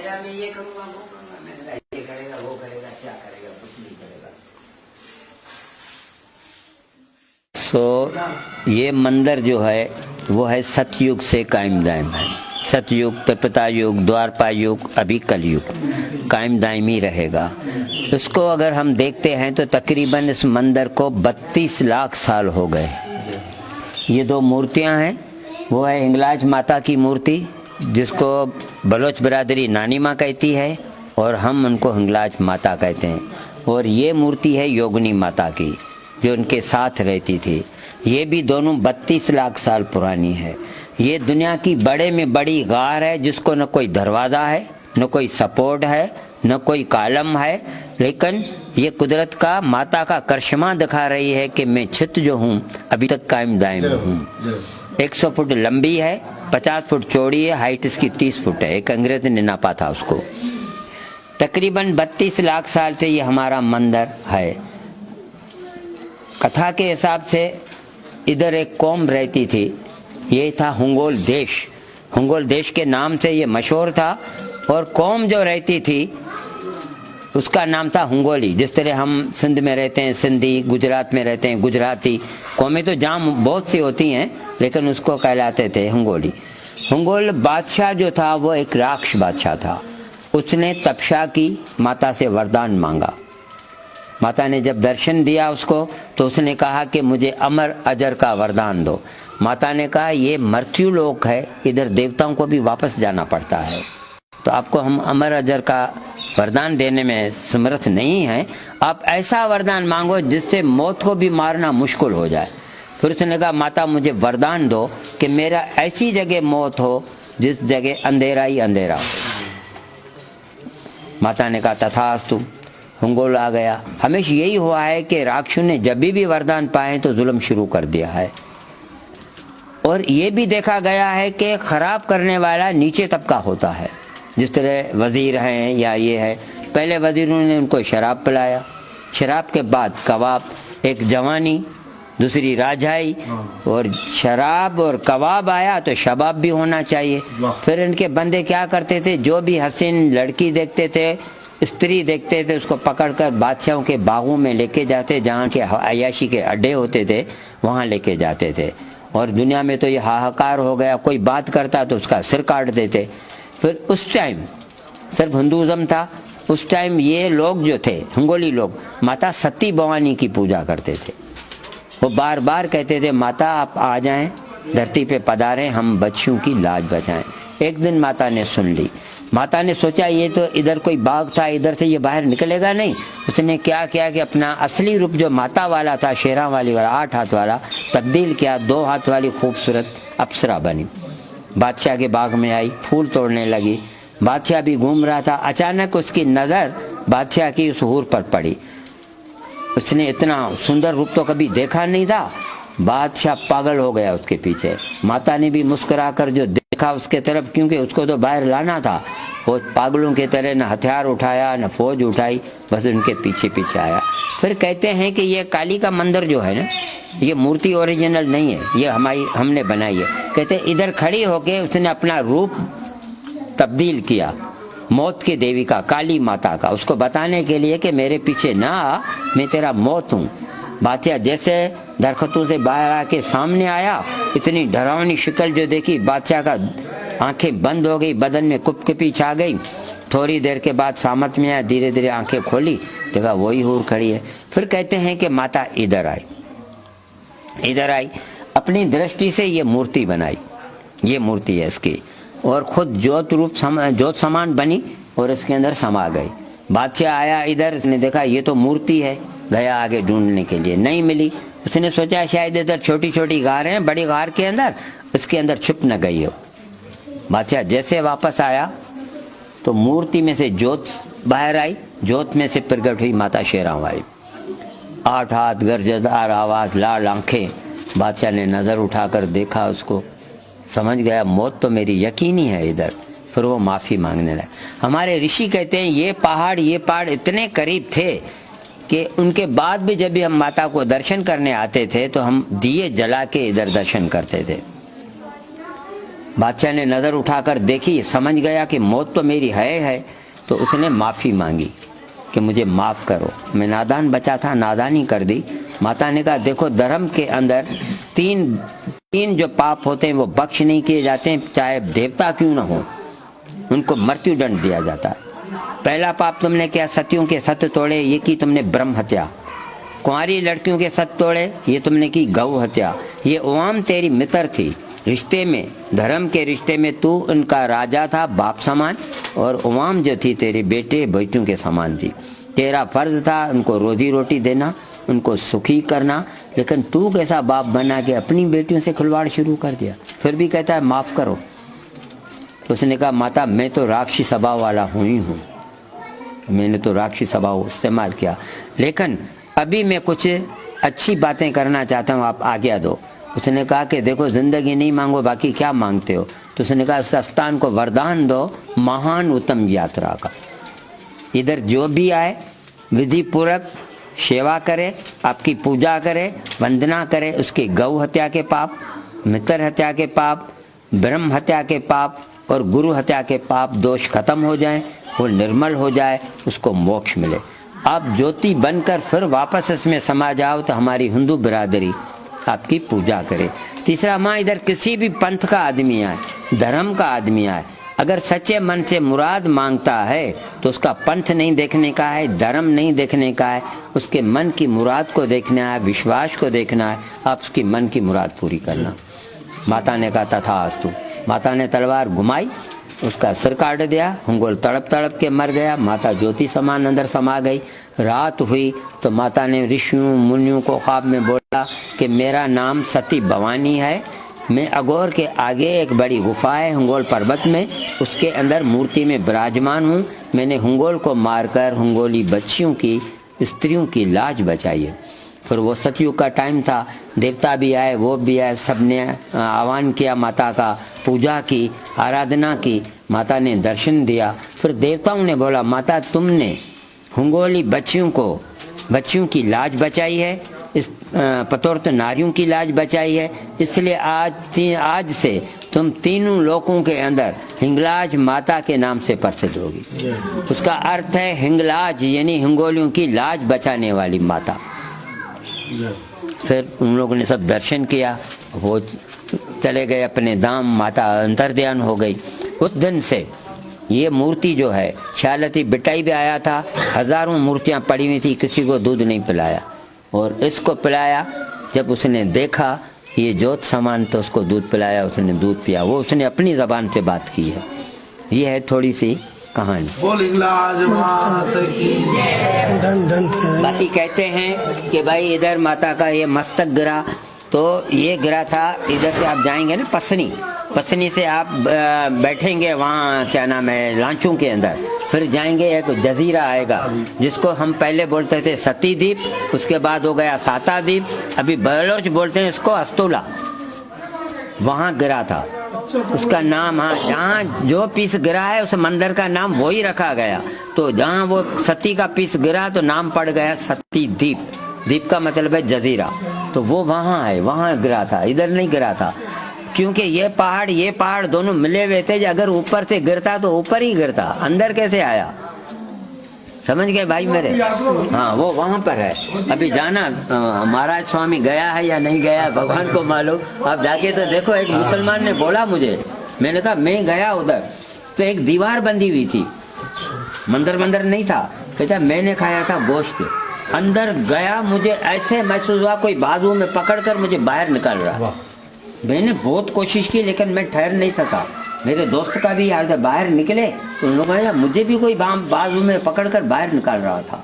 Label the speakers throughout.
Speaker 1: मेरा मैं ये करूँगा वो करूँगा, मैंने कहा ये करेगा वो करेगा, क्या करेगा, कुछ नहीं करेगा।
Speaker 2: ये मंदिर जो है वो है सतयुग से कायम दायम है। सतयुग, त्रेता युग, द्वापर युग, अभी कलयुग कायम दायमी रहेगा। इसको अगर हम देखते हैं तो तकरीबन इस मंदिर को 32 लाख साल हो गए। ये दो मूर्तियां हैं, वो है हिंगलाज माता की मूर्ति जिसको बलोच बिरादरी नानी माँ कहती है और हम उनको हिंगलाज माता कहते हैं, और ये मूर्ति है योगिनी माता की जो उनके साथ रहती थी। ये भी दोनों 32 लाख साल पुरानी है। ये दुनिया की बड़े में बड़ी गार है जिसको न कोई दरवाज़ा है, न कोई सपोर्ट है, न कोई कालम है, लेकिन ये कुदरत का माता का करिश्मा दिखा रही है कि मैं चित जो हूँ अभी तक कायम दायम हूँ। 100 फुट लंबी है, 50 फुट चौड़ी है, हाइट इसकी 30 फुट है। एक अंग्रेज ने नापा था उसको। तकरीबन 32 लाख साल से ये हमारा मंदिर है। कथा के हिसाब से इधर एक कौम रहती थी, ये था हुंगोल देश। हुंगोल देश के नाम से ये मशहूर था, और कौम जो रहती थी उसका नाम था हुंगोली। जिस तरह हम सिंध में रहते हैं सिंधी, गुजरात में रहते हैं गुजराती, कौमें तो जाम बहुत सी होती हैं, लेकिन उसको कहलाते थे हुंगोली। हुंगोल बादशाह जो था वो एक राक्ष बादशाह था। उसने तपस्या की, माता से वरदान मांगा। माता ने जब दर्शन दिया उसको तो उसने कहा कि मुझे अमर अजर का वरदान दो। माता ने कहा ये मृत्यु लोक है, इधर देवताओं को भी वापस जाना पड़ता है, तो आपको हम अमर अजर का वरदान देने में समर्थ नहीं हैं। आप ऐसा वरदान मांगो जिससे मौत को भी मारना मुश्किल हो जाए। फिर उसने कहा माता मुझे वरदान दो कि मेरा ऐसी जगह मौत हो जिस जगह अंधेरा ही अंधेरा हो। माता ने कहा तथास्तु। हुंगोल आ गया। हमेशा यही हुआ है कि राक्षसों ने जब भी वरदान पाए तो जुल्म शुरू कर दिया है, और ये भी देखा गया है कि खराब करने वाला नीचे तबका होता है। जिस तरह वजीर हैं या ये है, पहले वजीरों ने उनको शराब पिलाया, शराब के बाद कबाब, एक जवानी, दूसरी राजाई, और शराब और कबाब आया तो शबाब भी होना चाहिए। फिर इनके बंदे क्या करते थे, जो भी हसीन लड़की देखते थे, स्त्री देखते थे, उसको पकड़कर बादशाहों के बागों में लेके जाते, जहाँ के अयाशी के अड्डे होते थे वहाँ लेके जाते थे। और दुनिया में तो ये हाहाकार हो गया, कोई बात करता तो उसका सिर काट देते। फिर उस टाइम सिर्फ हिंदुज़म था, उस टाइम ये लोग जो थे हुंगोली लोग माता सती भवानी की पूजा करते थे। वो बार बार कहते थे माता आप आ जाएं, धरती पे पधारें, हम बच्चों की लाज बचाएं। एक दिन माता ने सुन ली। माता ने सोचा ये तो इधर कोई बाग था, इधर से ये बाहर निकलेगा नहीं। उसने क्या किया कि अपना असली रूप जो माता वाला था, शेरा वाली वाला, 8 हाथ वाला, तब्दील किया, 2 हाथ वाली खूबसूरत अप्सरा बनी। बादशाह के बाग में आई, फूल तोड़ने लगी। बादशाह भी घूम रहा था, अचानक उसकी नज़र बादशाह की उस हूर पर पड़ी। उसने इतना सुंदर रूप तो कभी देखा नहीं था। बादशाह पागल हो गया उसके पीछे। माता ने भी मुस्कुराकर जो देखा उसके तरफ, क्योंकि उसको तो बाहर लाना था, वो पागलों की तरह न हथियार उठाया न फौज उठाई, बस उनके पीछे पीछे आया। फिर कहते हैं कि ये काली का मंदिर जो है ना, ये मूर्ति ओरिजिनल नहीं है, ये हमने बनाई है। कहते इधर खड़ी होके उसने अपना रूप तब्दील किया, मौत की देवी का, काली माता का, उसको बताने के लिए कि मेरे पीछे ना आ, मैं तेरा मौत हूँ। बादशाह जैसे दरख्तों से बाहर आके सामने आया, इतनी डरावनी शक्ल जो देखी, बादशाह का आंखें बंद हो गई, बदन में कुपकुपी छा गई। थोड़ी देर के बाद सामत में आया, धीरे धीरे आंखें खोली, देखा वही हूर खड़ी है। फिर कहते हैं कि माता इधर आई, अपनी दृष्टि से ये मूर्ति बनाई, ये मूर्ति है इसकी, और खुद ज्योत समान बनी और इसके अंदर समा गई। बादशाह आया इधर, उसने देखा ये तो मूर्ति है, गया आगे ढूंढने के लिए, नहीं मिली। उसने सोचा शायद इधर छोटी छोटी गार हैं, बड़ी गार के अंदर, इसके अंदर छुप न गई हो। बादशाह जैसे वापस आया तो मूर्ति में से ज्योत बाहर आई, ज्योत में से प्रकट हुई माता शेरा वाली, 8 हाथ, गरजदार आवाज, लाल आंखें। बादशाह ने नजर उठाकर देखा उसको, समझ गया मौत तो मेरी यकीनी है इधर। फिर वो माफी मांगने लगा। हमारे ऋषि कहते हैं ये पहाड़ इतने करीब थे कि उनके बाद भी जब भी हम माता को दर्शन करने आते थे तो हम दिए जला के इधर दर्शन करते थे। बादशाह ने नज़र उठाकर देखी, समझ गया कि मौत तो मेरी है, तो उसने माफ़ी मांगी कि मुझे माफ़ करो, मैं नादान बचा था, नादानी कर दी। माता ने कहा देखो, धर्म के अंदर तीन जो पाप होते हैं वो बख्श नहीं किए जाते हैं, चाहे देवता क्यों ना हो, उनको मृत्यु दंड दिया जाता है। पहला पाप तुमने किया, सतियों के सत्य तोड़े, ये की तुमने ब्रह्म हत्या। कुंवारी लड़कियों के सत्य तोड़े, ये तुमने की गौ हत्या। ये उवाम तेरी मित्र थी, रिश्ते में, धर्म के रिश्ते में तू उनका राजा था, बाप समान, और उवाम जो थी तेरे बेटे बेटियों के समान थी। तेरा फर्ज था उनको रोजी रोटी देना, उनको सुखी करना, लेकिन तू कैसा बाप बना के अपनी बेटियों से खिलवाड़ शुरू कर दिया। फिर भी कहता है माफ़ करो। तो उसने कहा माता मैं तो राक्षसी स्वभाव वाला ही हूँ, मैंने तो राक्षसी स्वभाव इस्तेमाल किया, लेकिन अभी मैं कुछ अच्छी बातें करना चाहता हूँ, आप आज्ञा दो। उसने कहा कि देखो, ज़िंदगी नहीं मांगो, बाकी क्या मांगते हो? तो उसने कहा सस्तान को वरदान दो महान उत्तम यात्रा का। इधर जो भी आए विधि पूर्वक सेवा करे, आपकी पूजा करे, वंदना करे, उसके गौ हत्या के पाप, मित्र हत्या के पाप, ब्रह्म हत्या के पाप और गुरु हत्या के पाप दोष खत्म हो जाए, वो निर्मल हो जाए, उसको मोक्ष मिले। आप ज्योति बनकर फिर वापस इसमें समा जाओ तो हमारी हिंदू बिरादरी आपकी पूजा करे। तीसरा, माँ इधर किसी भी पंथ का आदमी आए, धर्म का आदमी आए, अगर सच्चे मन से मुराद मांगता है तो उसका पंथ नहीं देखने का है, धर्म नहीं देखने का है, उसके मन की मुराद को देखना है, विश्वास को देखना है, आप उसकी मन की मुराद पूरी करना। माता ने कहा तथास्तु। माता ने तलवार घुमाई, उसका सिर काट दिया, हिंगोल तड़प तड़प के मर गया। माता ज्योति समान अंदर समा गई। रात हुई तो माता ने ऋषियों मुनियों को ख्वाब में बोला कि मेरा नाम सती भवानी है, मैं अघोर के आगे एक बड़ी गुफा है हिंगोल पर्वत में, उसके अंदर मूर्ति में विराजमान हूँ। मैंने हिंगोल को मारकर हिंगोली बच्चियों की, स्त्रियों की लाज बचाई है। फिर वो सतयुग का टाइम था, देवता भी आए, वो भी आए, सबने आह्वान किया, माता का पूजा की, आराधना की। माता ने दर्शन दिया। फिर देवताओं ने बोला माता तुमने हिंगोली बच्चियों की लाज बचाई है, इस पतौरत नारियों की लाज बचाई है, इसलिए आज से तुम तीनों लोकों के अंदर हिंगलाज माता के नाम से प्रसिद्ध होगी। उसका अर्थ है हिंगलाज, यानी हिंगोलियों की लाज बचाने वाली माता। फिर उन लोगों ने सब दर्शन किया, वो चले गए अपने धाम, माता अंतर्ध्यान हो गई। उस दिन से ये मूर्ति जो है, शालती बिटाई भी आया था, हजारों मूर्तियां पड़ी हुई थी, किसी को दूध नहीं पिलाया, और इसको पिलाया। जब उसने देखा ये ज्योत समान तो उसको दूध पिलाया, उसने दूध पिया, वो उसने अपनी जबान से बात की है। ये है थोड़ी सी कहानी। बाकी कहते हैं कि भाई इधर माता का ये मस्तक गिरा, तो ये गिरा था, इधर से आप जाएंगे ना पसनी से आप बैठेंगे वहाँ, क्या नाम है, लांचों के अंदर, फिर जाएंगे एक जजीरा आएगा जिसको हम पहले बोलते थे सती द्वीप, उसके बाद हो गया साता द्वीप, अभी बलोच बोलते हैं इसको अस्तुला। वहाँ गिरा था उसका नाम, हाँ, जहाँ जो पीस गिरा है उस मंदिर का नाम वही रखा गया। तो जहाँ वो सती का पीस गिरा तो नाम पड़ गया सती द्वीप। द्वीप का मतलब है जजीरा, तो वो वहाँ है, वहाँ गिरा था, इधर नहीं गिरा था, क्योंकि ये पहाड़ दोनों मिले हुए थे। अगर ऊपर से गिरता तो ऊपर ही गिरता, अंदर कैसे आया? समझ गए भाई मेरे? हाँ, वो वहाँ पर है। अभी जाना महाराज स्वामी गया है या नहीं गया भगवान को मालूम। आप जाके तो देखो। एक मुसलमान ने बोला मुझे, मैंने कहा मैं गया उधर तो एक दीवार बंधी हुई थी, मंदिर नहीं था। कहता मैंने खाया था गोश्त। अंदर गया, मुझे ऐसे महसूस हुआ कोई बाजू में पकड़कर मुझे बाहर निकाल रहा। मैंने बहुत कोशिश की लेकिन मैं ठहर नहीं सका। मेरे दोस्त का भी यार बाहर निकले तो उन लोगों ने मुझे भी कोई बाजू में पकड़कर बाहर निकाल रहा था।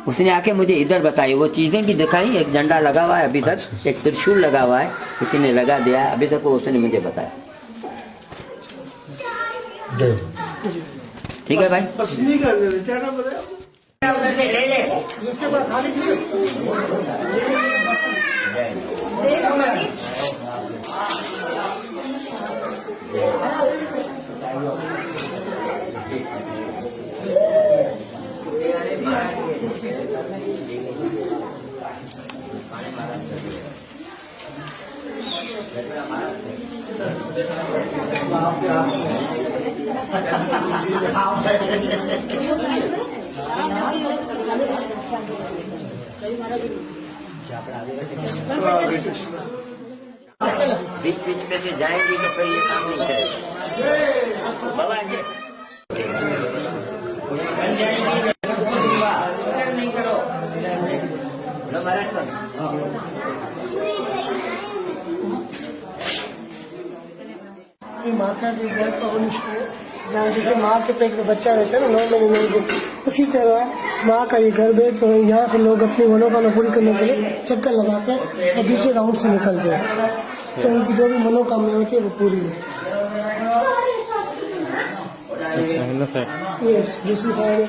Speaker 2: उसने आके मुझे इधर बताई, वो चीजें भी दिखाई। एक झंडा लगा हुआ है अभी तक, एक त्रिशूल लगा हुआ है, किसी ने लगा दिया है अभी तक, वो उसने मुझे बताया। ठीक है भाई, ले ले।
Speaker 1: बीच बीच में से जाएंगे तो फिर ये काम नहीं करेगा बाबा जी बन जाएंगे नहीं करो
Speaker 3: माता के घर पर जहाँ जैसे माँ के पेट में बच्चा रहता है ना 9 महीने के, उसी तरह माँ का ये गर्भ है। तो यहाँ से लोग अपनी मनोकामना पूरी करने के लिए चक्कर लगाते हैं और दूसरे राउंड से निकलते हैं, तो उनकी जो भी मनोकामना होती है वो पूरी होती है। ये दूसरी साइड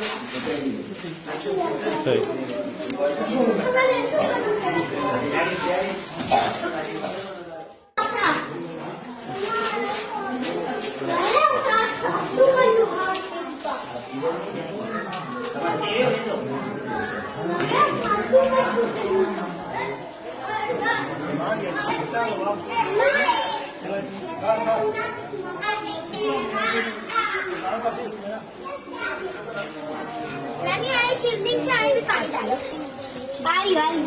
Speaker 4: शिवलिंग से आने भी पानी डालो बारी बारी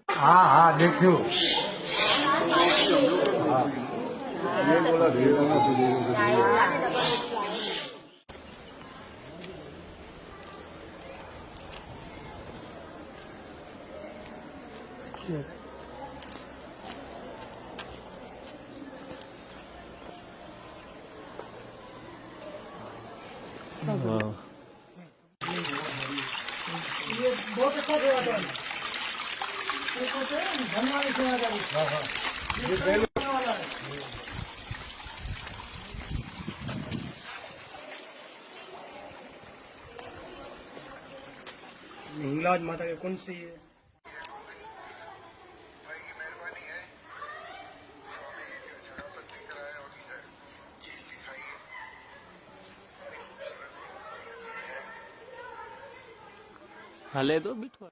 Speaker 3: हाँ हाँ देखो
Speaker 5: ये बोला धीरे
Speaker 3: ये बहुत अच्छा सेवा कर धन्यवाद सेवा कर हिंगलाज माता के कौन सी है?
Speaker 6: हले तो बिठवा